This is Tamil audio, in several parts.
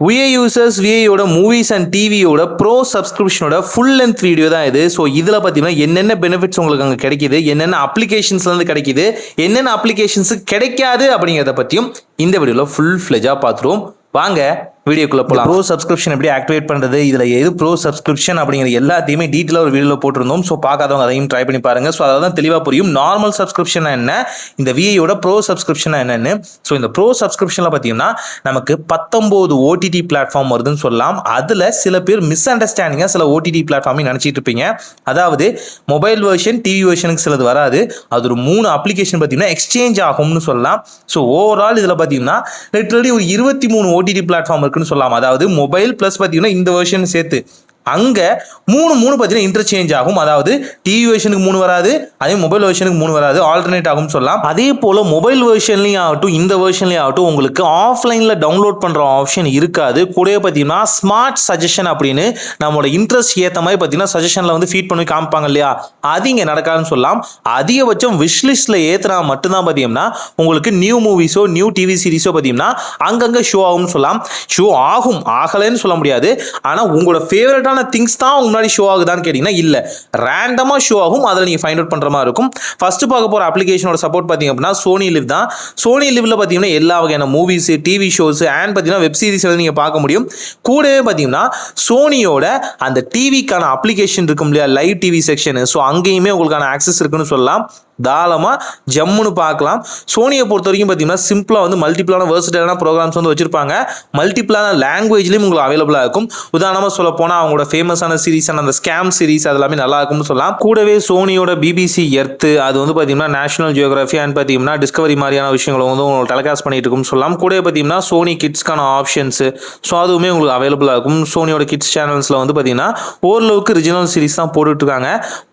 VI யூசர்ஸ் VIயோட மூவிஸ் அண்ட் டிவியோட ப்ரோ சப்ஸ்கிரிப்ஷனோட ஃபுல் லென்த் வீடியோ தான் இது. ஸோ இதில் பார்த்தீங்கன்னா என்னென்ன பெனிஃபிட்ஸ் உங்களுக்கு அங்கே கிடைக்குது, என்னென்ன அப்ளிகேஷன்ஸ்லேருந்து கிடைக்குது, என்னென்ன அப்ளிகேஷன்ஸ் கிடைக்காது அப்படிங்கிறத பற்றியும் இந்த வீடியோவில் ஃபுல் ஃப்ளெஜாக பார்த்துருவோம். வாங்க வீடியோக்குள்ள போகலாம். ப்ரோ சப்ஸ்கிரிப்ஷன் எப்படி ஆக்டிவேட் பண்ணுறது, இதில் எது ப்ரோ சப்ஸ்கிரிப்ஷன் அப்படிங்கிற எல்லாத்தையுமே டீட்டெயிலாக ஒரு வீடியோவில் போட்டிருந்தோம். ஸோ பார்க்காதவங்க அதையும் ட்ரை பண்ணி பாருங்கள். ஸோ அதான் தெளிவாக புரியும் நார்மல் சப்ஸ்கிரிப்ஷன் என்ன, இந்த VIயோட ப்ரோ சப்ஸ்கிரிப்ஷன் என்னன்னு. ஸோ இந்த ப்ரோ சப்ஸ்கிரிப்ஷனில் பார்த்தீங்கன்னா நமக்கு 19 OTT பிளாட்ஃபார்ம் வருதுன்னு சொல்லலாம். அதில் சில பேர் மிஸ் அண்டர்ஸ்டாண்டிங்காக சில OTT பிளாட்ஃபார்மையும் நினச்சிட்டு இருப்பீங்க. அதாவது மொபைல் வெர்ஷன் டிவி வெர்ஷனுக்கு சிலது வராது. அது ஒரு 3 அப்ளிகேஷன் பார்த்தீங்கன்னா எக்ஸ்சேஞ்ச் ஆகும்னு சொல்லலாம். ஸோ ஓவரால் இதில் பார்த்தீங்கன்னா லிட்டரலி ஒரு 23 OTT பிளாட்ஃபார்ம் இருக்குன்னு சொல்லலாம். அதாவது மொபைல் பிளஸ் பார்த்தீங்கன்னா இந்த வெர்ஷன் சேர்த்து அங்கே மூணு பார்த்தீங்கன்னா இன்டர்சேஞ்ச் ஆகும். அதாவது டிவி வெர்ஷனுக்கு 3 வராது, அதே மொபைல் வெர்ஷனுக்கு 3 வராது, ஆல்டர்னேட் ஆகும் சொல்லலாம். அதே போல் மொபைல் வெர்ஷன்லையும் ஆகட்டும் இந்த வெர்ஷன்லையும் ஆகட்டும் உங்களுக்கு ஆஃப்லைனில் டவுன்லோட் பண்ணுற ஆப்ஷன் இருக்காது. கூடவே பார்த்தீங்கன்னா ஸ்மார்ட் சஜஷன் அப்படின்னு நம்மளோட இன்ட்ரெஸ்ட் ஏற்ற மாதிரி பார்த்தீங்கன்னா சஜஷனில் வந்து ஃபீட் பண்ணி காமிப்பாங்க இல்லையா, அது இங்கே நடக்காதுன்னு சொல்லலாம். அதிகபட்சம் விஷ்லிஸ்ட்டில் ஏற்றுனா மட்டும்தான் பார்த்தீங்கன்னா உங்களுக்கு நியூ மூவிஸோ நியூ டிவி சீரிஸோ பார்த்தீங்கன்னா அங்கங்கே ஷோ ஆகும்னு சொல்லலாம். ஷோ ஆகும், ஆகலைன்னு சொல்ல முடியாது. ஆனால் உங்களோட ஃபேவரட்டான திங்ஸ் தான் முன்னாடி ஷோ ஆகுதான்னு கேட்டீங்கன்னா இல்ல, ரேண்டமா ஷோ ஆகும். அதில் நீங்க ஃபைண்ட் அவுட் பண்ற மாதிரி இருக்கும். ஃபர்ஸ்ட் பார்க்க போற அப்ளிகேஷனோட சப்போர்ட் பாத்தீங்க அப்படின்னா சோனி லிவ் தான். சோனி லிவ்ல பாத்தீங்கன்னா எல்லா வகையான மூவிஸ், டிவி ஷோஸ் அண்ட் பாத்தீங்கன்னா வெப் சீரிஸ் நீங்க பார்க்க முடியும். கூடவே பாத்தீங்கன்னா சோனியோட அந்த டிவிக்கான அப்ளிகேஷன் இருக்கும் இல்லையா, லைவ் டிவி செக்ஷன், ஸோ அங்கேயுமே உங்களுக்கான ஆக்சஸ் இருக்குன்னு சொல்லலாம். தாராளமாக ஜம்முன்னு பார்க்கலாம். சோனியை பொறுத்த வரைக்கும் பார்த்தீங்கன்னா சிம்பிளாக வந்து மல்டிபிளான வேர்சிட்டலான ப்ரோக்ராம்ஸ் வந்து வச்சிருப்பாங்க. மல்டிபிளான லாங்குவேஜ்லையும் உங்களுக்கு அவைலபிளாக இருக்கும். உதாரணமாக சொல்ல போனால் அவங்களோட ஃபேமஸான சீரிஸான அந்த ஸ்கேம் சீரிஸ் அது எல்லாமே நல்லா இருக்கும்னு சொல்லலாம். கூடவே சோனியோட BBC எர்த்து அது வந்து பார்த்தீங்கன்னா நேஷனல் ஜியோகிராஃபி அண்ட் பார்த்தீங்கன்னா டிஸ்கவரி மாதிரியான விஷயங்களை வந்து உங்களுக்கு டெலிகாஸ்ட் பண்ணிட்டு இருக்கும்னு சொல்லலாம். கூடவே பார்த்தீங்கன்னா சோனி கிட்ஸ்க்கான ஆப்ஷன்ஸ், ஸோ அதுவுமே உங்களுக்கு அவைலபிளாக இருக்கும். சோனியோட கிட்ஸ் சேனல்ஸில் வந்து பார்த்தீங்கன்னா ஓரளவுக்கு ரிஜினல் சீரிஸ் தான் போட்டுட்டு இருக்காங்க.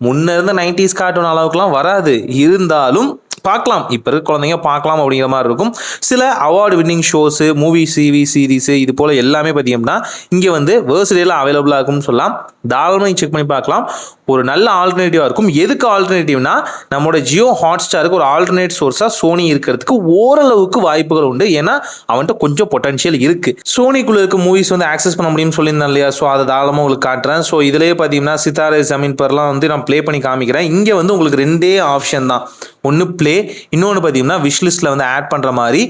முன்ன இருந்த 90s கார்ட்டூன் அளவுக்குலாம் வராது, இருந்தாலும் பார்க்கலாம், இப்போ இருக்க குழந்தைங்க பார்க்கலாம் அப்படிங்கிற மாதிரி இருக்கும். சில award winning shows, movie series இது போல் எல்லாமே பார்த்தீங்கன்னா இங்கே வந்து வேர்சிட்டியில் அவைலபிளாக இருக்கும்னு சொல்லலாம். தாராளமாக செக் பண்ணி பார்க்கலாம். ஒரு நல்ல ஆல்டர்னேட்டிவாக இருக்கும். எதுக்கு ஆல்டர்னேட்டிவ்னா நம்மளோட ஜியோ ஹாட்ஸ்டாருக்கு ஒரு ஆல்டர்னேட் சோர்ஸாக சோனி இருக்கிறதுக்கு ஓரளவுக்கு வாய்ப்புகள் உண்டு. ஏன்னா அவன்கிட்ட கொஞ்சம் பொட்டன்ஷியல் இருக்குது. சோனிக்குள்ளே இருக்க மூவிஸ் வந்து ஆக்சஸ் பண்ண முடியும்னு சொல்லியிருந்தேன் இல்லையா, ஸோ அதை தாராளமாக உங்களுக்கு காட்டுறேன். ஸோ இதிலேயே பார்த்தீங்கன்னா சித்தாரே ஜமீன் பர்லாம் வந்து நான் ப்ளே பண்ணி காமிக்கிறேன். இங்கே வந்து உங்களுக்கு 2 ஆப்ஷன் தான். ஒன்று ப்ளே, இன்னொன்று பார்த்தீங்கன்னா விஷ்லிஸ்ட்டில் வந்து ஆட் பண்ணுற மாதிரி.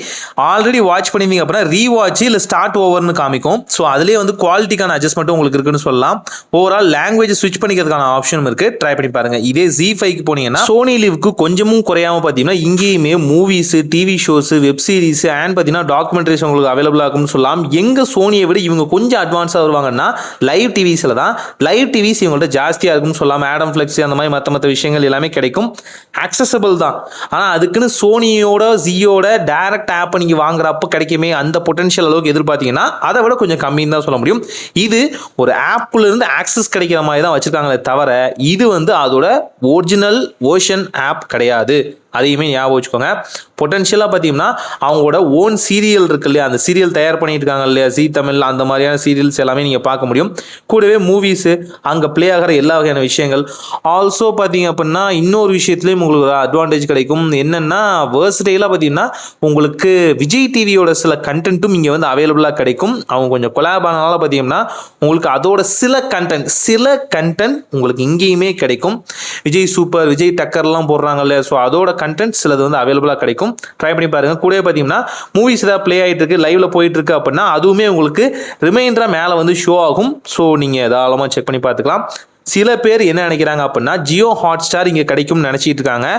ஆல்ரெடி வாட்ச் பண்ணியிருந்தீங்க அப்படின்னா ரீவாட்ச் இல்லை ஸ்டார்ட் ஓவர்னு காமிக்கும். ஸோ அதுலேயே வந்து குவாலிட்டிக்கான அட்ஜஸ்ட்மெண்ட்டும் உங்களுக்கு இருக்குன்னு சொல்லலாம். ஓவரால் லாங்குவேஜ் ஸ்விட்ச் பண்ணிக்கிறதுக்கான ஆப்ஷனும் இருக்கு, ட்ரை பண்ணி பாருங்க. இதே Z5க்கு போனீங்கன்னா சோனி லிவ்க்கு கொஞ்சமும் குறையாம பார்த்தீங்கன்னா இங்கேயுமே movies, TV shows, web series and பார்த்தீங்கன்னா டாக்குமெண்ட்ரிஸ் உங்களுக்கு அவைலபிளாக இருக்கும்னு சொல்லலாம். எங்க சோனியை விட இவங்க கொஞ்சம் அட்வான்ஸாக வருவாங்கன்னா லைவ் டிவிஸில் தான். லைவ் டிவிஸ் இவங்கள்ட்ட ஜாஸ்தியாக இருக்கும்னு சொல்லலாம். ஆடம் ஃபிளெக்ஸ் அந்த மாதிரி மற்ற விஷயங்கள் எல்லாமே கிடைக்கும், ஆக்சசபிள் தான். ஆனால் அதுக்குன்னு சோனியோட ஜியோட டைரக்ட் ஆப்பை நீங்கள் வாங்குறப்ப கிடைக்குமே அந்த பொட்டன்ஷியல் அளவுக்கு எதிர்பார்த்தீங்கன்னா அதை விட கொஞ்சம் கம்மின்னு தான் சொல்ல முடியும். இது ஒரு ஆப்புல இருந்து ஆக்சஸ் கிடைக்கிற மாதிரி தான் வச்சிருக்காங்களே தவிர இது வந்து அதோட ஒரிஜினல் வெர்ஷன் ஆப் கிடையாது. அதையுமே ஞாபகம் வச்சுக்கோங்க. பொட்டன்ஷியலாக பார்த்தீங்கன்னா அவங்களோட ஓன் சீரியல் இருக்கு இல்லையா, அந்த சீரியல் தயார் பண்ணிட்டு இருக்காங்க இல்லையா, ஜி தமிழ் அந்த மாதிரியான சீரியல்ஸ் எல்லாமே நீங்கள் பார்க்க முடியும். கூடவே மூவிஸு, அங்கே ப்ளே ஆகிற எல்லா வகையான விஷயங்கள். ஆல்சோ பார்த்தீங்க அப்படின்னா இன்னொரு விஷயத்துலேயும் உங்களுக்கு அட்வான்டேஜ் கிடைக்கும். என்னென்னா வேர்சிட்டைலாக பார்த்தீங்கன்னா உங்களுக்கு விஜய் டிவியோட சில கண்டென்ட்டும் இங்கே வந்து அவைலபிளாக கிடைக்கும். அவங்க கொஞ்சம் கொலாப் ஆனால பார்த்தீங்கன்னா உங்களுக்கு அதோட சில கண்டென்ட் உங்களுக்கு இங்கேயுமே கிடைக்கும். விஜய் சூப்பர், விஜய் டக்கர்லாம் போடுறாங்க இல்லையா, ஸோ அதோட கண்டென்ட் சிலது வந்து அவைலபிளாக கிடைக்கும். ட்ரை பண்ணி பாருங்க. கூட பார்த்தீங்கன்னா மூவிஸ் ஏதாவது ப்ளே ஆகிட்டு இருக்கு, லைவ்ல போயிட்டு இருக்கு அப்படின்னா அதுவுமே உங்களுக்கு ரிமைண்டரா மேலே வந்து ஷோ ஆகும். ஸோ நீங்கள் தாராளமாக செக் பண்ணி பார்த்துக்கலாம். சில பேர் என்ன நினைக்கிறாங்க அப்படின்னா ஜியோ ஹாட்ஸ்டார் இங்கே கிடைக்கும்னு நினச்சிட்டு இருக்காங்க.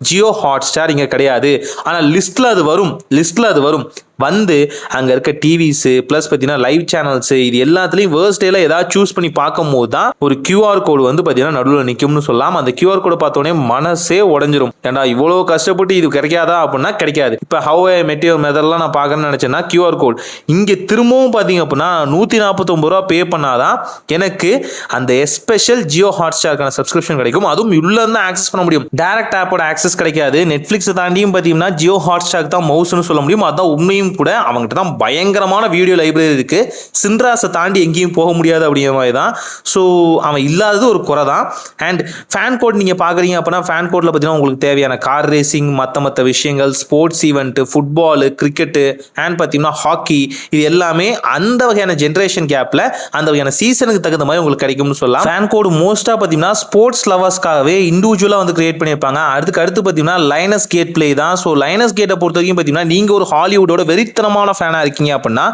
ஜியோ ஹாட்ஸ்டார் இங்கே கிடையாது. ஆனால் லிஸ்ட்டில் அது வரும். வந்து அங்கே இருக்க டிவிஸு ப்ளஸ் பார்த்தீங்கன்னா லைவ் சேனல்ஸு இது எல்லாத்துலேயும் வேர்ஸ்டேல ஏதாவது சூஸ் பண்ணி பார்க்கும் போது தான் ஒரு QR கோடு வந்து பார்த்தீங்கன்னா நடுவில் நிற்கும்னு சொல்லலாம். அந்த QR கோடை பார்த்தோன்னே மனசே உடஞ்சிரும். ஏன்னா இவ்வளோ கஷ்டப்பட்டு இது கிடைக்காதா அப்படின்னா கிடைக்காது. இப்போ ஹவ் ஐ மெட் யுவர் மெதர்லாம் நான் பார்க்கணும்னு நினச்சேன்னா QR கோட் இங்கே திரும்பவும் பார்த்தீங்க அப்படின்னா 149 ரூபா பே பண்ணாதான் எனக்கு அந்த எஸ்பெஷல் ஜியோ ஹாட்ஸ்டாருக்கான சப்ஸ்கிரிப்ஷன் கிடைக்கும். அதுவும் உள்ள இருந்து ஆக்சஸ் பண்ண முடியும். டைரக்ட் ஆப்போட ஆக்சஸ் கிடைக்காது. நெட்ஃப்ளிக்ஸை தாண்டியும் பார்த்தீங்கன்னா ஜியோ ஹாட்ஸ்டார் தான் மவுஸ்னு சொல்ல முடியும். அதான் உண்மையும் இங்கேயும் கூட அவங்ககிட்ட தான் பயங்கரமான வீடியோ லைப்ரரி இருக்குது. சின்ராஸை தாண்டி எங்கேயும் போக முடியாது அப்படிங்கிற மாதிரி தான். ஸோ அவன் இல்லாதது ஒரு குறை தான். அண்ட் ஃபேன் கோட் நீங்கள் பார்க்குறீங்க அப்படின்னா ஃபேன் கோட்டில் பார்த்தீங்கன்னா உங்களுக்கு தேவையான கார் ரேசிங், மற்ற விஷயங்கள், sports event, football, cricket and பார்த்தீங்கன்னா ஹாக்கி, இது எல்லாமே அந்த வகையான ஜென்ரேஷன் கேப்பில் அந்த வகையான சீசனுக்கு தகுந்த மாதிரி உங்களுக்கு கிடைக்கும்னு சொல்லலாம். ஃபேன் கோடு மோஸ்ட்டாக பார்த்தீங்கன்னா ஸ்போர்ட்ஸ் லவர்ஸ்க்காகவே இண்டிவிஜுவலாக வந்து கிரியேட் பண்ணியிருப்பாங்க. அடுத்து பார்த்தீங்கன்னா லைனஸ் கேட் பிளே தான். ஸோ லைனஸ் கேட்டை பொறுத்த வரைக்கும் பார்த்தீங்கன்னா நீங்கள் ஒரு ஹாலிவுட்டோட வெறித்தனமான ஃபேனாக இருக்கீங்க அப்படின்னா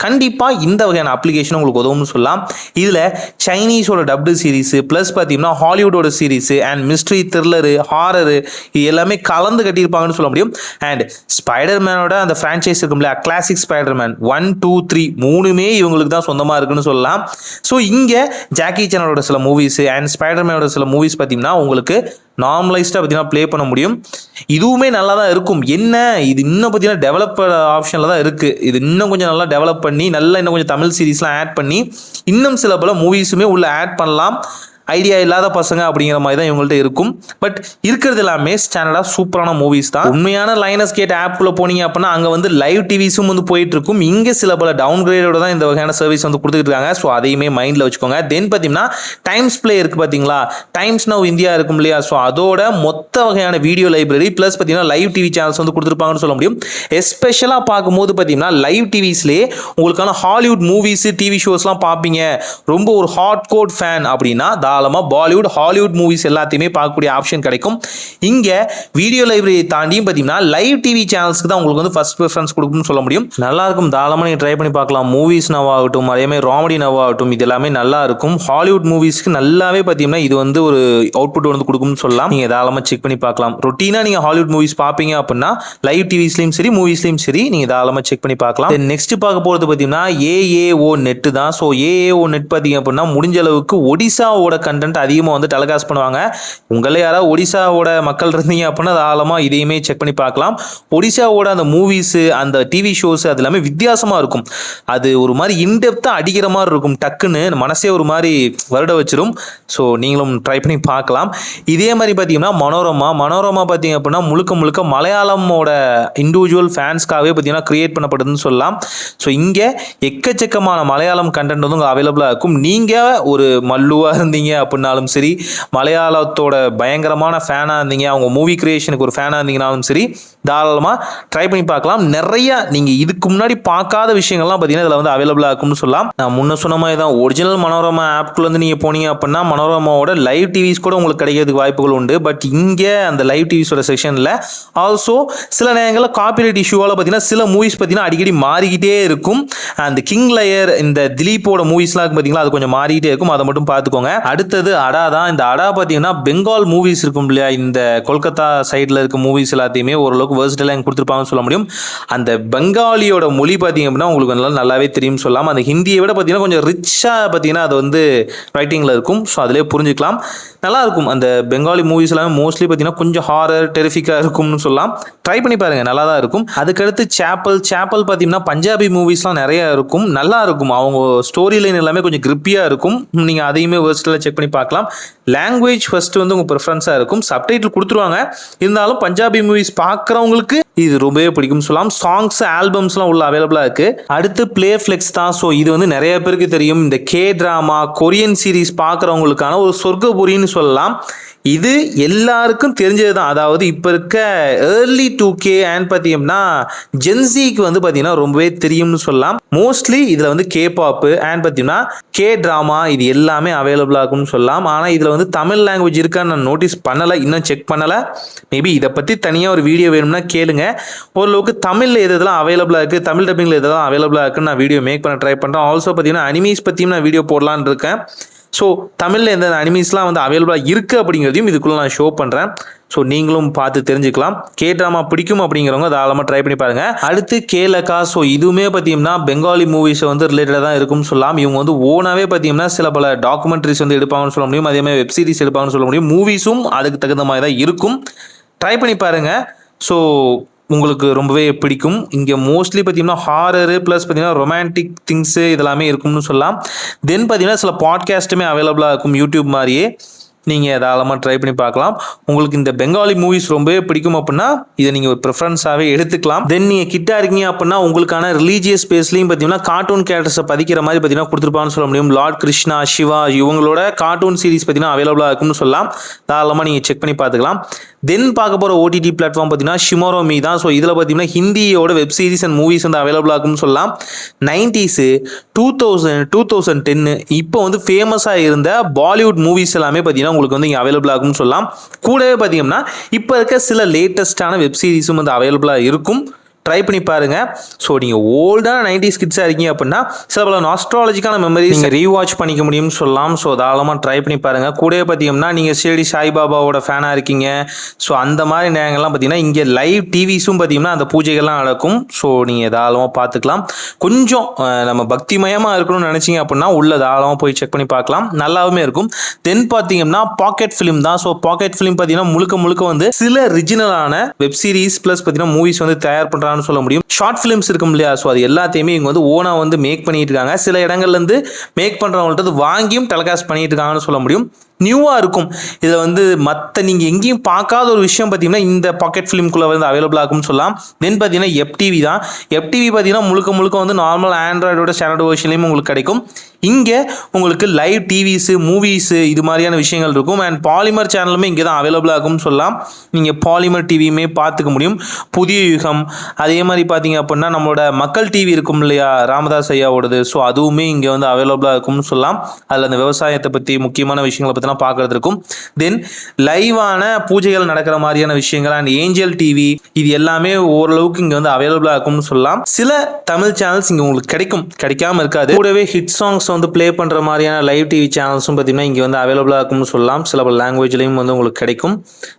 கண்டிப்பாக இந்த வகையான அப்ளிகேஷன் உங்களுக்கு உதவும்னு சொல்லலாம். இதில் சைனீஸோட டப்டு சீரிஸ் ப்ளஸ் பார்த்தீங்கன்னா ஹாலிவுட்டோட series and mystery, thriller, horror இது எல்லாமே கலந்து கட்டியிருப்பாங்கன்னு சொல்ல முடியும். அண்ட் ஸ்பைடர்மேனோட அந்த ஃப்ரான்ச்சைஸ் இருக்கும்ல, கிளாசிக் ஸ்பைடர்மேன் 1, 2, 3 மூணுமே இவங்களுக்கு தான் சொந்தமாக இருக்குன்னு சொல்லலாம். ஸோ இங்கே ஜாக்கி சானோட சில மூவிஸ் அண்ட் ஸ்பைடர்மேனோட சில மூவிஸ் பார்த்தீங்கன்னா உங்களுக்கு நார்மலைஸ்டாக பார்த்தீங்கன்னா ப்ளே பண்ண முடியும். இதுவுமே நல்லா தான் இருக்கும். என்ன இது இன்னும் பார்த்தீங்கன்னா டெவலப்பர் ஆப்ஷனில் தான் இருக்குது. இது இன்னும் கொஞ்சம் நல்லா டெவலப் பண்ணி இன்னும் கொஞ்சம் தமிழ் சீரீஸ்லாம் ஆட் பண்ணி இன்னும் சில பல மூவிஸுமே உள்ள ஆட் பண்ணலாம். ஐடியா இல்லாத பசங்க அப்படிங்கிற மாதிரி தான் இவங்கள்ட்ட இருக்கும். பட் இருக்கிறது எல்லாமே ஸ்டாண்டர்டாக சூப்பரான மூவிஸ் தான். உண்மையான லைனஸ் கேட் ஆப்குள்ளே போனீங்க அப்படின்னா அங்கே வந்து லைவ் டிவிஸும் வந்து போயிட்டு இருக்கும். இங்கே சில பல டவுன் கிரேடோட தான் இந்த வகையான சர்வீஸ் வந்து கொடுத்துட்டு இருக்காங்க. ஸோ அதையுமே மைண்டில் வச்சுக்கோங்க. தென் பார்த்தீங்கன்னா டைம்ஸ் பிளே இருக்குது பார்த்தீங்களா, டைம்ஸ் நவ் இந்தியா இருக்கும் இல்லையா, ஸோ அதோட மொத்த வகையான வீடியோ லைப்ரரி ப்ளஸ் பார்த்தீங்கன்னா லைவ் டிவி சேனல்ஸ் வந்து கொடுத்துருப்பாங்கன்னு சொல்ல முடியும். எஸ்பெஷலாக பார்க்கும்போது பார்த்தீங்கன்னா லைவ் டிவிஸ்லேயே உங்களுக்கான ஹாலிவுட் மூவிஸ், டிவி ஷோஸ்லாம் பார்ப்பீங்க, ரொம்ப ஒரு ஹாட் கோட் ஃபேன் அப்படின்னா பாலிவுட், ஹாலிவுட் மூவிஸ் எல்லாத்தையுமே பார்க்கக்கூடிய ஆப்ஷன் கிடைக்கும். இங்கே வீடியோ லைப்ரரி தாண்டியும் பார்த்தீங்கன்னா லைவ் டிவி சேனல்ஸ்க்கு தான் உங்களுக்கு வந்து ஃபர்ஸ்ட் ப்ரிஃபரன்ஸ் கொடுக்கும்னு சொல்ல முடியும். நல்லா இருக்கும். தாராளமாக நீங்கள் ட்ரை பண்ணி பார்க்கலாம். மூவிஸ் நவாகட்டும், அதேமாதிரி ராமடி நவாகட்டும், இது எல்லாமே நல்லா இருக்கும். ஹாலிவுட் மூவிஸ்க்கு நல்லாவே பார்த்தீங்கன்னா இது வந்து ஒரு அவுட்புட் வந்து கொடுக்கும்னு சொல்லலாம். நீங்கள் தாராளமாக செக் பண்ணி பார்க்கலாம். ரொட்டீனாக நீங்கள் ஹாலிவுட் மூவிஸ் பார்ப்பீங்க அப்படின்னா லைவ் டிவிஸ்லையும் சரி மூவிஸ்லையும் சரி நீங்கள் தாராளமாக செக் பண்ணி பார்க்கலாம். நெக்ஸ்ட் பார்க்க போகிறது பார்த்தீங்கன்னா AAO நெட் தான். ஸோ AAO நெட் பார்த்தீங்க அப்படின்னா முடிஞ்ச அளவுக்கு ஒடிசாவோட கண்டென்ட் அதிகமாக வந்து டெலிகாஸ்ட் பண்ணுவாங்க. உங்களே யாராவது ஒடிசாவோட மக்கள் இருந்தீங்க அப்படின்னா தாராளமாக இதையுமே செக் பண்ணி பார்க்கலாம். ஒடிசாவோட அந்த மூவிஸு, அந்த டிவி ஷோஸ் அது எல்லாமே வித்தியாசமாக இருக்கும். அது ஒரு மாதிரி இன்டெப்த்தாக அடிக்கிற மாதிரி இருக்கும். டக்குன்னு மனசே ஒரு மாதிரி வருட வச்சிரும். ஸோ நீங்களும் ட்ரை பண்ணி பார்க்கலாம். இதே மாதிரி பார்த்தீங்கன்னா மனோரமா பார்த்தீங்க அப்படின்னா முழுக்க மலையாளமோட இண்டிவிஜுவல் ஃபேன்ஸ்க்காகவே பார்த்தீங்கன்னா கிரியேட் பண்ணப்படுதுன்னு சொல்லலாம். ஸோ இங்கே எக்கச்சக்கமான மலையாளம் கண்டென்ட் வந்து அவைலபிளாக இருக்கும். நீங்கள் ஒரு மல்லுவாக இருந்தீங்க அப்படின்னாலும் சரி, மலையாளத்தோட பயங்கரமான ஃபேனாக இருந்தீங்க, அவங்க மூவி கிரியேஷனுக்கு ஒரு ஃபேனாக இருந்தீங்கனாலும் சரி, தாராளமாக ட்ரை பண்ணி பார்க்கலாம். நிறைய நீங்கள் இதுக்கு முன்னாடி பார்க்காத விஷயங்கள்லாம் பார்த்தீங்கன்னா இதில் வந்து அவைலபிளாக இருக்கும்னு சொல்லலாம். நான் முன்ன சொன்ன மாதிரி தான் ஒரிஜினல் மனோரமா ஆப்குள்ள வந்து நீங்கள் போனீங்க அப்படின்னா மனோரமாவோட லைவ் டிவிஸ் கூட உங்களுக்கு கிடைக்கிறதுக்கு வாய்ப்புகள் உண்டு. பட் இங்கே அந்த லைவ் டிவிஸோட செக்ஷனில் ஆல்சோ சில நேரங்களில் காப்பிரைட் இஷ்யூவால் பார்த்தீங்கன்னா சில மூவிஸ் பார்த்தீங்கன்னா அடிக்கடி மாறிக்கிட்டே இருக்கும். அந்த கிங் லேயர், இந்த திலீப்போட மூவிஸ்லாம் பார்த்தீங்களா, அது கொஞ்சம் மாறிக்கிட்டே இருக்கும். அதை மட்டும் பார்த்துக்கோங்க. அடுத்தது அடா தான். இந்த அடா பார்த்தீங்கன்னா பெங்கால் மூவிஸ் இருக்கும் இல்லையா, இந்த கொல்கத்தா சைடில் இருக்க மூவிஸ் எல்லாத்தையுமே ஓரளவுக்கு வேர்ஸ்டெல்லாம் கொடுத்துருப்பாங்கன்னு சொல்ல முடியும். அந்த பெங்காலியோட மொழி பார்த்தீங்க அப்படின்னா உங்களுக்கு நல்லாவே தெரியும் சொல்லலாம். அந்த ஹிந்தியை விட பார்த்தீங்கன்னா கொஞ்சம் ரிச்சாக பார்த்தீங்கன்னா அது வந்து ரைட்டிங்கில் இருக்கும். ஸோ அதிலே புரிஞ்சுக்கலாம். நல்லாயிருக்கும். அந்த பெங்காலி மூவிஸ் எல்லாமே மோஸ்ட்லி பார்த்தீங்கன்னா கொஞ்சம் ஹாரர், டெரிஃபிக்காக இருக்கும்னு சொல்லலாம். ட்ரை பண்ணி பாருங்கள், நல்லா தான் இருக்கும். அதுக்கடுத்து சேப்பல் பார்த்தீங்கன்னா பஞ்சாபி மூவிஸ்லாம் நிறைய இருக்கும். நல்லா இருக்கும். அவங்க ஸ்டோரி லைன் எல்லாமே கொஞ்சம் கிரிப்பியாக இருக்கும். நீங்கள் அதையுமே வேர்ஸ்டெல்லாம் செக் பண்ணி பார்க்கலாம். லாங்குவேஜ் ஃபர்ஸ்ட் வந்து உங்கள் ப்ரிஃபரன்ஸாக இருக்கும். சப்டைட்டில் கொடுத்துருவாங்க. இருந்தாலும் பஞ்சாபி மூவிஸ் பார்க்குறவங்களுக்கு இது ரொம்பவே பிடிக்கும் சொல்லலாம். சாங்ஸ், ஆல்பம்ஸ்லாம் உள்ள அவைலபிளாக இருக்குது. அடுத்து ப்ளே ஃப்ளெக்ஸ் தான். ஸோ இது வந்து நிறைய பேருக்கு தெரியும். இந்த ட்ராமா, கொரியன் சீரீஸ் பார்க்குறவங்களுக்கான ஒரு சொர்க்கபுரின்னு சொல்லலாம். இது எல்லாருக்கும் தெரிஞ்சது தான். அதாவது இப்போ இருக்க ஏர்லி 2K அண்ட் பார்த்தீங்கன்னா ஜென்சிக்கு வந்து பார்த்தீங்கன்னா ரொம்பவே தெரியும்னு சொல்லலாம். மோஸ்ட்லி இதில் வந்து K-பாப்பு அண்ட் பார்த்தீங்கன்னா ட்ராமா இது எல்லாமே அவைலபிளாக இருக்கும்னு சொல்லலாம். ஆனால் இதில் வந்து தமிழ் லாங்குவேஜ் இருக்கான்னு நான் நோட்டீஸ் பண்ணலை, இன்னும் செக் பண்ணலை. மேபி இதை பற்றி தனியாக ஒரு வீடியோ வேணும்னா கேளுங்க. ஓரளவுக்கு தமிழில் எதெல்லாம் அவைலபிளாக இருக்குது, தமிழ் டப்பிங்கில் எதெல்லாம் அவைலபிளாக இருக்குன்னு நான் வீடியோ மேக் பண்ண ட்ரை பண்ணுறேன். ஆல்சோ பார்த்தீங்கன்னா அனிமீஸ் பற்றியும் நான் வீடியோ போடலான்னு இருக்கேன். ஸோ தமிழில் எந்த அனிமீஸ்லாம் வந்து அவைலபிளாக இருக்குது அப்படிங்கிறதையும் இதுக்குள்ளே நான் ஷோ பண்ணுறேன். ஸோ நீங்களும் பார்த்து தெரிஞ்சுக்கலாம். ட்ராமா பிடிக்கும் அப்படிங்கிறவங்க தாராளமாக ட்ரை பண்ணி பாருங்கள். அடுத்து கேலக்கா. ஸோ இதுவுமே பார்த்தீங்கன்னா பெங்காலி மூவிஸை வந்து ரிலேட்டடாக தான் இருக்கும்னு சொல்லலாம். இவங்க வந்து ஓனாகவே பார்த்தீங்கன்னா சில பல டாக்குமெண்ட்ரிஸ் வந்து எடுப்பாங்கன்னு சொல்ல முடியும். அதேமாதிரி வெப் சீரிஸ் எடுப்பாங்கன்னு சொல்ல முடியும். மூவிஸும் அதுக்கு தகுந்த மாதிரி தான் இருக்கும். ட்ரை பண்ணி பாருங்கள். ஸோ உங்களுக்கு ரொம்பவே பிடிக்கும். இங்கே மோஸ்ட்லி பார்த்தீங்கன்னா ஹாரரு ப்ளஸ் பார்த்தீங்கன்னா ரொமான்டிக் திங்ஸு இதெல்லாமே இருக்கும்னு சொல்லலாம். தென் பார்த்தீங்கன்னா சில பாட்காஸ்ட்டுமே அவைலபிளாக இருக்கும் யூடியூப் மாதிரியே. நீங்கள் தாராளமாக ட்ரை பண்ணி பார்க்கலாம். உங்களுக்கு இந்த பெங்காலி மூவிஸ் ரொம்பவே பிடிக்கும் அப்படின்னா இதை நீங்கள் ஒரு ப்ரிஃபரன்ஸாகவே எடுத்துக்கலாம். தென் நீங்கள் கிட்டா இருக்கீங்க அப்படின்னா உங்களுக்கான ரிலீஜியஸ் ஸ்பேஸ்லையும் பார்த்தீங்கன்னா கார்ட்டூன் கேரக்டர்ஸை பதிக்கிற மாதிரி பார்த்தீங்கன்னா கொடுத்துருப்பான்னு சொல்ல முடியும். லார்ட் கிருஷ்ணா, சிவா இவங்களோட கார்ட்டூன் சீரிஸ் பார்த்தீங்கன்னா அவைலபிளாக இருக்கும்னு சொல்லலாம். தாராளமாக நீங்கள் செக் பண்ணி பார்த்துக்கலாம். தென் பார்க்க போகிற ஓடிடி பிளாட்ஃபார்ம் பார்த்தீங்கன்னா ஷிமோரோ மீ தான். ஸோ இதில் பார்த்தீங்கன்னா ஹிந்தியோட வெப் சீரிஸ் அண்ட் மூவிஸ் வந்து அவைலபிளாக இருக்கும்னு சொல்லலாம். 90s 2000 2010 இப்போ வந்து ஃபேமஸாக இருந்த பாலிவுட் மூவிஸ் எல்லாமே பார்த்தீங்கன்னா உங்களுக்கு வந்து இங்கே அவைலபிளாக இருக்கும்னு சொல்லலாம். கூடவே பார்த்தீங்கன்னா இப்போ இருக்க சில லேட்டஸ்டான வெப் சீரிஸும் வந்து அவைலபிளாக இருக்கும். ட்ரை பண்ணி பாருங்க. ஸோ நீங்கள் ஓல்டான 90s கிட்ஸாக இருக்கீங்க அப்படின்னா சில பல நாஸ்ட்ராலஜிக்கான மெமரிஸ் நீங்கள் ரீவாட்ச் பண்ணிக்க முடியும்னு சொல்லலாம். ஸோ தாராளமாக ட்ரை பண்ணி பாருங்கள். கூடவே பார்த்தீங்கன்னா நீங்கள் ஷிரடி சாய்பாபாவோட ஃபேனாக இருக்கீங்க. ஸோ அந்த மாதிரி நேரங்கள்லாம் பார்த்தீங்கன்னா இங்கே லைவ் டிவிஸும் பார்த்தீங்கன்னா அந்த பூஜைகள்லாம் நடக்கும். ஸோ நீங்கள் தாராளமாக பார்த்துக்கலாம். கொஞ்சம் நம்ம பக்திமயமாக இருக்கணும்னு நினச்சிங்க அப்படின்னா உள்ள தாராளமாக போய் செக் பண்ணி பார்க்கலாம். நல்லாவுமே இருக்கும். தென் பார்த்தீங்கன்னா பாக்கெட் ஃபிலிம் தான். ஸோ பாக்கெட் ஃபிலிம் பார்த்தீங்கன்னா முழுக்க வந்து சில ரிஜினலான வெப் சீரிஸ் ப்ளஸ் பார்த்தீங்கன்னா மூவிஸ் வந்து தயார் பண்ணுறாங்க சொல்ல முடியும். ஷார்ட் ஃபிலிம்ஸ் இருக்கும் இல்லையா, ஸோ அது எல்லாத்தையுமே இவங்க வந்து ஓனா வந்து மேக் பண்ணிட்டு இருக்காங்க. சில இடங்கள்ல இருந்து மேக் பண்றவங்கள்ட்ட வாங்கியும் டெலிகாஸ்ட் பண்ணிட்டு இருக்காங்கன்னு சொல்ல முடியும். நியூவாக இருக்கும். இதில் வந்து மற்ற நீங்கள் எங்கேயும் பார்க்காத ஒரு விஷயம் பார்த்தீங்கன்னா இந்த பாக்கெட் ஃபிலிம்குள்ளே வந்து அவைலபிளாக இருக்கும்னு சொல்லலாம். தென் பார்த்தீங்கன்னா எஃப்டிவி தான். எஃப்டிவி பார்த்தீங்கன்னா முழுக்க வந்து நார்மல் ஆண்ட்ராய்டோட ஸ்டாண்டர்ட் வெர்ஷன்லையும் உங்களுக்கு கிடைக்கும். இங்கே உங்களுக்கு லைவ் டிவிஸு மூவிஸு இது மாதிரியான விஷயங்கள் இருக்கும். அண்ட் பாலிமர் சேனலுமே இங்கே தான் அவைலபிளாக இருக்கும்னு சொல்லலாம். நீங்கள் பாலிமர் டிவியுமே பார்த்துக்க முடியும். புதிய யுகம் அதே மாதிரி பார்த்தீங்க அப்படின்னா நம்மளோட மக்கள் டிவி இருக்கும் இல்லையா, ராமதாஸ் ஐயாவோடது. ஸோ அதுவுமே இங்கே வந்து அவைலபிளாக இருக்கும்னு சொல்லலாம். அதில் அந்த விவசாயத்தை பற்றி முக்கியமான விஷயங்களை பற்றி பார்க்கறது இருக்கும். தென் லைவான பூஜைகள் நடக்கிற மாதிரியான விஷயங்கள் அண்ட் ஏஞ்சல் டிவி இது எல்லாமே ஓரளவுக்கு இங்க வந்து அவைலபிளா இருக்கும்னு சொல்லலாம். சில தமிழ் சேனல்ஸ் இங்க உங்களுக்கு கிடைக்காம இருக்காது. கூடவே ஹிட் சாங்ஸ் வந்து பிளே பண்ற மாதிரியான லைவ் டிவி சேனல்ஸும் பார்த்தீங்கன்னா இங்க வந்து அவைலபிளா இருக்கும்னு சொல்லலாம். சில பல லாங்குவேஜ்லையும் வந்து உங்களுக்கு கிடைக்கும்.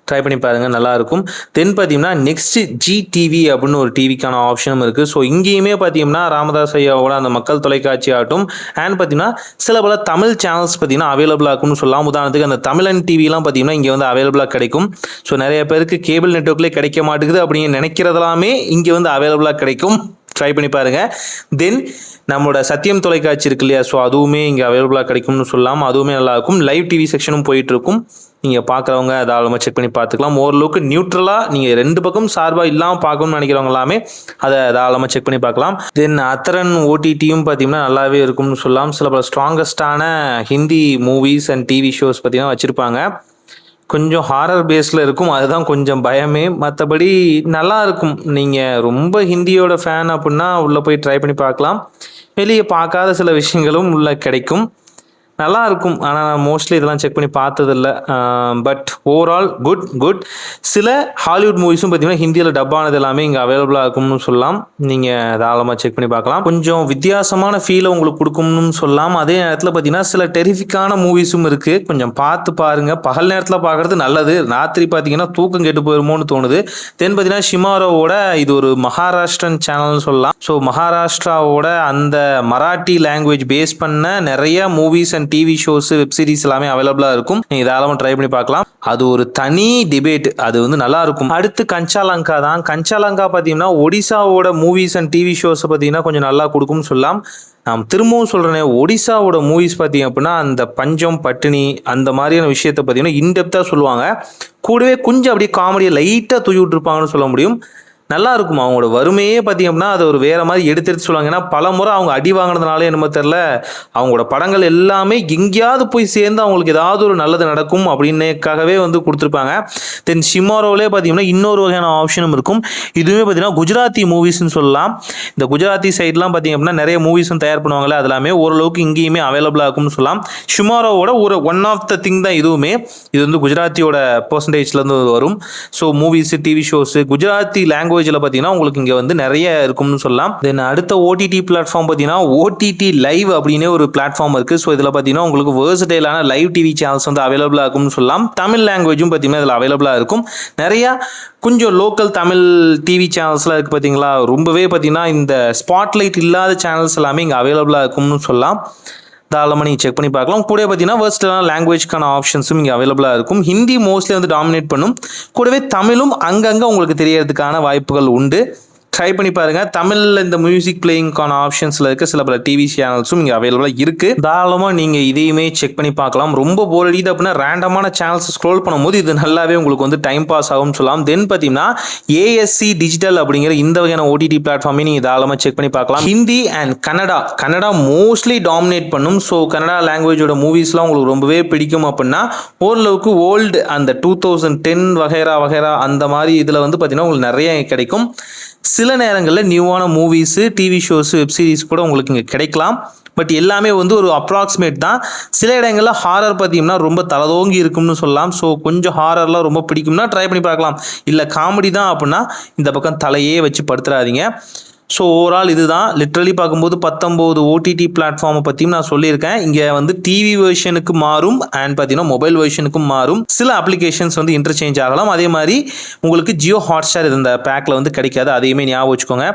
ட்ரை பண்ணி பாருங்க, நல்லா இருக்கும். தென் பார்த்தீங்கன்னா நெக்ஸ்ட் ஜி டிவி அப்படின்னு ஒரு டிவிக்கான ஆப்ஷனும் இருக்கு. ஸோ இங்கேயுமே பார்த்தீங்கன்னா ராமதாஸ் ஐயாவோட அந்த மக்கள் தொலைக்காட்சி ஆகட்டும் அண்ட் பார்த்தீங்கன்னா சில பல தமிழ் சேனல்ஸ் பார்த்தீங்கன்னா அவைலபிளா இருக்கும்னு சொல்லலாம். உதாரணத்துக்கு அந்த தமிழன் டிவிலாம் பார்த்தீங்கன்னா இங்கே வந்து அவைலபிளாக கிடைக்கும். ஸோ நிறைய பேருக்கு கேபிள் நெட்வொர்க்லேயே கிடைக்க மாட்டேங்குது அப்படிங்க நினைக்கிறதெல்லாமே இங்கே வந்து அவைலபிளாக கிடைக்கும். ட்ரை பண்ணி பாருங்க. தென் நம்மளோட சத்தியம் தொலைக்காட்சி இருக்கு இல்லையா, ஸோ அதுவுமே இங்கே அவைலபிளாக கிடைக்கும்னு சொல்லலாம். அதுவுமே நல்லாயிருக்கும். லைவ் டிவி செக்ஷனும் போயிட்டு இருக்கும். நீங்கள் பார்க்குறவங்க தாராளமாக செக் பண்ணி பார்த்துக்கலாம். ஓரளவுக்கு நியூட்ரலாக நீங்கள் ரெண்டு பக்கம் சார்பாக இல்லாமல் பார்க்கணும்னு நினைக்கிறவங்க எல்லாமே அதை தாராளமாக செக் பண்ணி பார்க்கலாம். தென் அத்தரன் ஓடிடியும் பார்த்தீங்கன்னா நல்லாவே இருக்கும்னு சொல்லலாம். சில பல ஸ்ட்ராங்கஸ்டான Hindi movies and TV shows பார்த்தீங்கன்னா வச்சுருப்பாங்க. கொஞ்சம் ஹாரர் பேஸில் இருக்கும், அதுதான் கொஞ்சம் பயமே. மற்றபடி நல்லா இருக்கும். நீங்கள் ரொம்ப ஹிந்தியோட ஃபேன் அப்படின்னா உள்ளே போய் ட்ரை பண்ணி பார்க்கலாம். வெளியே பார்க்காத சில விஷயங்களும் உள்ளே கிடைக்கும். நல்லா இருக்கும். ஆனால் நான் மோஸ்ட்லி இதெல்லாம் செக் பண்ணி பார்த்ததில்ல. But overall good. சில ஹாலிவுட் மூவிஸும் பார்த்தீங்கன்னா ஹிந்தியில் டப்பானது எல்லாமே இங்கே அவைலபிளாக இருக்கும்னு சொல்லலாம். நீங்கள் தாராளமாக செக் பண்ணி பார்க்கலாம். கொஞ்சம் வித்தியாசமான ஃபீலை உங்களுக்கு கொடுக்கும்னு சொல்லலாம். அதே நேரத்தில் பார்த்தீங்கன்னா சில டெரிஃபிக்கான மூவிஸும் இருக்குது. கொஞ்சம் பார்த்து பாருங்கள். பகல் நேரத்தில் பார்க்குறது நல்லது. ராத்திரி பார்த்தீங்கன்னா தூக்கம் கெட்டு போயிருமோன்னு தோணுது. தென் பார்த்தீங்கன்னா ஷிமாரோவோட இது ஒரு மகாராஷ்டிரன் சேனல்னு சொல்லலாம். ஸோ மகாராஷ்டிராவோட அந்த மராட்டி லாங்குவேஜ் பேஸ் பண்ண நிறைய movies and TV shows web series எல்லாமே அவைலபிளா இருக்கும். நீங்க தாராளமாக ட்ரை பண்ணி பார்க்கலாம். அது ஒரு தனி டிபேட். அது வந்து நல்லா இருக்கும். அடுத்து கஞ்சாலங்கா தான். கஞ்சாலங்கா பார்த்தீங்கன்னா ஒடிசாவோட மூவிஸ் அண்ட் டிவி ஷோஸ் பார்த்தீங்கன்னா கொஞ்சம் நல்லா கொடுக்கும்னு சொல்லலாம். நான் திரும்பவும் சொல்கிறேன், ஒடிசாவோட மூவிஸ் பார்த்தீங்க அப்படின்னா அந்த பஞ்சம் பட்டினி அந்த மாதிரியான விஷயத்தை பார்த்தீங்கன்னா இன்டெப்த்தாக சொல்லுவாங்க. கூடவே கொஞ்சம் அப்படியே காமெடியை லைட்டாக தூக்கி விட்டுருப்பாங்கன்னு சொல்ல முடியும். நல்லா இருக்கும். அவங்களோட வறுமையே பார்த்தீங்க அப்படின்னா அதை ஒரு வேற மாதிரி எடுத்து சொல்லுவாங்க. ஏன்னா பல முறை அவங்க அடி வாங்கினதுனால என்னமோ தெரில, அவங்களோட படங்கள் எல்லாமே எங்கேயாவது போய் சேர்ந்து அவங்களுக்கு ஏதாவது ஒரு நல்லது நடக்கும் அப்படின்னுக்காகவே வந்து கொடுத்துருப்பாங்க. தென் ஷிமாரோவிலே பார்த்தீங்கன்னா இன்னொரு வகையான ஆப்ஷனும் இருக்கும். இதுவுமே பார்த்தீங்கன்னா குஜராத்தி மூவிஸ்ன்னு சொல்லலாம். இந்த குஜராத்தி சைட்லாம் பார்த்தீங்க அப்படின்னா நிறைய மூவிஸும் தயார் பண்ணுவாங்களே, அது எல்லாமே ஓரளவுக்கு இங்கேயுமே அவைலபிளாக இருக்கும்னு சொல்லலாம். ஷிமாரோவோட ஒரு ஒன் ஆஃப் த திங் தான் இதுவுமே. இது வந்து குஜராத்தியோட பர்சன்டேஜ்லேருந்து வரும். So movies TV shows Gujarati language பார்த்தீங்கன்னா உங்களுக்கு இங்கே வந்து நிறைய இருக்கும்னு சொல்லலாம். தென் அடுத்த ஓடிடி பிளாட்ஃபார்ம் பார்த்தீங்கன்னா ஓடிடி லைவ் அப்படின்னு ஒரு பிளாட்ஃபார்ம் இருக்குது. ஸோ இதில் பார்த்தீங்கன்னா உங்களுக்கு வேர்சடைலான லைவ் டிவி சேனல்ஸ் வந்து அவைலபிளாக இருக்கும்னு சொல்லலாம். தமிழ் லாங்குவேஜும் பார்த்தீங்கன்னா இதில் அவைலபிளாக இருக்கும். நிறையா கொஞ்சம் லோக்கல் தமிழ் டிவி சேனல்ஸ்லாம் இருக்குது பார்த்தீங்களா. ரொம்பவே பார்த்தீங்கன்னா இந்த ஸ்பாட்லைட் இல்லாத சேனல்ஸ் எல்லாமே இங்கே அவைலபிளாக இருக்கும்னு சொல்லலாம். தாராளமாக நீங்கள் செக் பண்ணி பார்க்கலாம். கூட பார்த்தீங்கன்னா வேர்ஸ்டலான லாங்குவேஜ்க்கான ஆப்ஷன்ஸும் இங்கே அவைலபிளாக இருக்கும். ஹிந்தி மோஸ்ட்லி வந்து டாமினேட் பண்ணும். கூடவே தமிழும் அங்கங்கே உங்களுக்கு தெரியறதுக்கான வாய்ப்புகள் உண்டு. ட்ரை பண்ணி பாருங்க. தமிழ்ல இந்த மியூசிக் பிளேயிங்கான ஆப்ஷன்ஸ்ல இருக்க சில பல டிவி சேனல்ஸும் இங்க அவைலபிளா இருக்கு. தாராளமா நீங்க இதையுமே செக் பண்ணி பார்க்கலாம். ரொம்ப போர் அடிக்குது அப்படின்னா ரேண்டமான சேனல்ஸ் ஸ்க்ரோல் பண்ணும்போது இது நல்லாவே உங்களுக்கு வந்து டைம் பாஸ் ஆகும்னு சொல்லலாம். தென் பார்த்தீங்கன்னா ஏஎஸ்சி டிஜிட்டல் அப்படிங்கிற இந்த வகையான ஓடிடி பிளாட்ஃபார்மே நீங்க தாராளமா செக் பண்ணி பார்க்கலாம். Hindi and Kannada mostly dominate பண்ணும். ஸோ கன்னடா லாங்குவேஜோட மூவிஸ்லாம் உங்களுக்கு ரொம்பவே பிடிக்கும் அப்படின்னா ஓரளவுக்கு ஓல்டு அந்த 2010 வகைரா அந்த மாதிரி இதில் வந்து பார்த்தீங்கன்னா உங்களுக்கு நிறைய கிடைக்கும். சில நேரங்களில் நியூவான movies, TV shows, web series கூட உங்களுக்கு இங்கே கிடைக்கலாம். பட் எல்லாமே வந்து ஒரு அப்ராக்சிமேட் தான். சில இடங்களில் ஹாரர் பார்த்தீங்கன்னா ரொம்ப தலதோங்கி இருக்கும்னு சொல்லலாம். ஸோ கொஞ்சம் ஹாரர்லாம் ரொம்ப பிடிக்கும்னா ட்ரை பண்ணி பார்க்கலாம். இல்லை காமெடி தான் அப்படின்னா இந்த பக்கம் தலையே வச்சு படுத்துறாதீங்க. ஸோ ஓவரால் இதுதான். லிட்ரலி பார்க்கும்போது 19 ஓடிடி பிளாட்ஃபார்மை பற்றியும் நான் சொல்லியிருக்கேன். இங்கே வந்து டிவி வெர்ஷனுக்கு மாறும் அண்ட் பார்த்தீங்கன்னா மொபைல் வெர்ஷனுக்கும் மாறும். சில அப்ளிகேஷன்ஸ் வந்து இன்டர்சேஞ்ச் ஆகலாம். அதே மாதிரி உங்களுக்கு ஜியோ ஹாட்ஸ்டார் இந்த பேக்கில் வந்து கிடைக்காது. அதையுமே ஞாபகம் வச்சுக்கோங்க.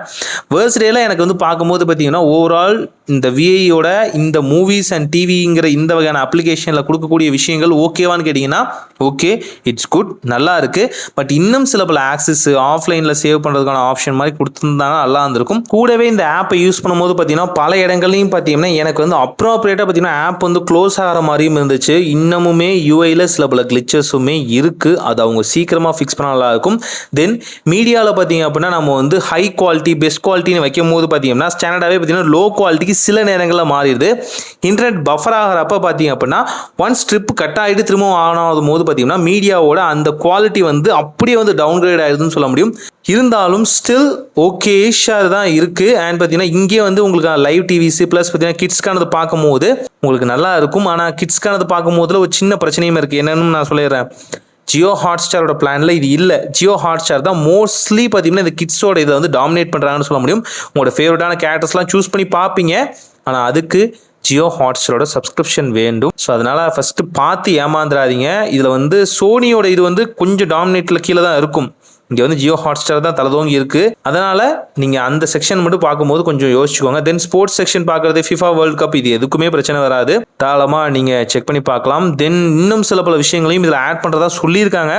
வேர்ஸ்டேல எனக்கு வந்து பார்க்கும்போது பார்த்தீங்கன்னா ஓவரால் இந்த விஐயோட இந்த மூவிஸ் அண்ட் டிவிங்கிற இந்த வகையான அப்ளிகேஷனில் கொடுக்கக்கூடிய விஷயங்கள் ஓகேவான்னு கேட்டிங்கன்னா ஓகே, இட்ஸ் குட், நல்லா இருக்குது. பட் இன்னும் சில பல ஆக்சஸ் ஆஃப்லைனில் சேவ் பண்ணுறதுக்கான ஆப்ஷன் மாதிரி கொடுத்துருந்தாங்க நல்லா இருந்திருக்கும். கூடவே இந்த ஆப்பை யூஸ் பண்ணும்போது பார்த்தீங்கன்னா பல இடங்கள்லையும் பார்த்தீங்கன்னா எனக்கு வந்து அப்ராப்ரியேட்டாக பார்த்தீங்கன்னா ஆப் வந்து க்ளோஸ் ஆகிற மாதிரியும் இருந்துச்சு. இன்னமுமே யூஐயில் சில பல கிளிச்சஸுமே இருக்குது. அது அவங்க சீக்கிரமாக ஃபிக்ஸ் பண்ண நல்லா இருக்கும். தென் மீடியாவில் பார்த்தீங்க அப்படின்னா நம்ம வந்து ஹை குவாலிட்டி பெஸ்ட் குவாலிட்டின்னு வைக்கும் போது பார்த்தீங்கன்னா ஸ்டாண்டர்டாகவே பார்த்தீங்கன்னா லோ குவாலிட்டிக்கு சில நேரங்களில் மாறிடுது. இன்டர்நெட் பஃபர் ஆகிறப்ப பார்த்தீங்க அப்படின்னா ஒன் ஸ்ட்ரிப் கட் ஆகிட்டு திரும்பவும் ஆன் ஆகும் போது பார்த்தீங்கன்னா மீடியாவோட அந்த குவாலிட்டி வந்து அப்படியே வந்து டவுன்கிரேட் ஆகிடுதுன்னு சொல்ல முடியும். இருந்தாலும் ஸ்டில் ஓகேஷாக தான் இருக்குது. அண்ட் பார்த்தீங்கன்னா இங்கே வந்து உங்களுக்கு லைவ் டிவிஸ் ப்ளஸ் பார்த்தீங்கன்னா கிட்ஸ்க்கானது பார்க்கும்போது உங்களுக்கு நல்லா இருக்கும். ஆனால் கிட்ஸ்க்கானது பார்க்கும்போதுல ஒரு சின்ன பிரச்சனையும் இருக்குது. என்னன்னு நான் சொல்லிடுறேன். ஜியோ ஹாட்ஸ்டாரோட பிளானில் இது இல்லை. ஜியோ ஹாட்ஸ்டார் தான் மோஸ்ட்லி பார்த்தீங்கன்னா இந்த கிட்ஸோட இதை வந்து டாமினேட் பண்ணுறாங்கன்னு சொல்ல முடியும். உங்களோட ஃபேவரட்டான கேரக்டர்ஸ்லாம் சூஸ் பண்ணி பார்ப்பீங்க. ஆனால் அதுக்கு ஜியோ ஹாட்ஸ்டாரோட சப்ஸ்கிரிப்ஷன் வேண்டும். ஸோ அதனால் ஃபஸ்ட்டு பார்த்து ஏமாந்துடாதீங்க. இதில் வந்து சோனியோட இது வந்து கொஞ்சம் டாமினேட்டில் கீழே தான் இருக்கும். இங்கே வந்து ஜியோ ஹாட்ஸ்டார் தான் தலதோங்கி இருக்குது. அதனால் நீங்கள் அந்த செக்ஷன் மட்டும் பார்க்கும்போது கொஞ்சம் யோசிச்சுக்கோங்க. தென் ஸ்போர்ட்ஸ் செக்ஷன் பார்க்குறது ஃபிஃபா வேர்ல்டு கப் இது எதுக்குமே பிரச்சனை வராது. தாராளமாக நீங்கள் செக் பண்ணி பார்க்கலாம். தென் இன்னும் சில பல விஷயங்களையும் இதில் ஆட் பண்ணுறதா சொல்லியிருக்காங்க.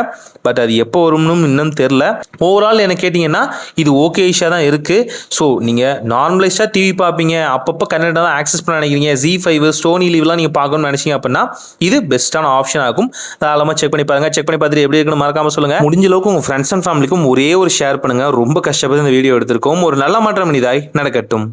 பட் அது எப்போ வரும்னு இன்னும் தெரில. ஓவரால் என்ன கேட்டிங்கன்னா இது ஓகேஷாக தான் இருக்குது. ஸோ நீங்கள் நார்மலைஸாக டிவி பார்ப்பீங்க, அப்பப்போ கன்னடா தான் ஆக்சஸ் பண்ண நினைக்கிறீங்க, Z5 சோனி லீவ்லாம் நீங்கள் பார்க்கணும்னு நினச்சிங்க அப்படின்னா இது பெஸ்ட்டான ஆப்ஷன் ஆகும். தாராளமாக செக் பண்ணி பாருங்கள். செக் பண்ணி பார்த்துட்டு எப்படி இருக்குன்னு மறக்காமல் சொல்லுங்கள். முடிஞ்ச அளவுக்கு உங்கள் ஃப்ரெண்ட்ஸ் அண்ட் ஃபேமிலிக்கும் ஒரே ஒரு ஷேர் பண்ணுங்கள். ரொம்ப கஷ்டப்பட்டு இந்த வீடியோ எடுத்திருக்கோம். ஒரு நல்ல மாற்றம் இதாய் நடக்கட்டும்.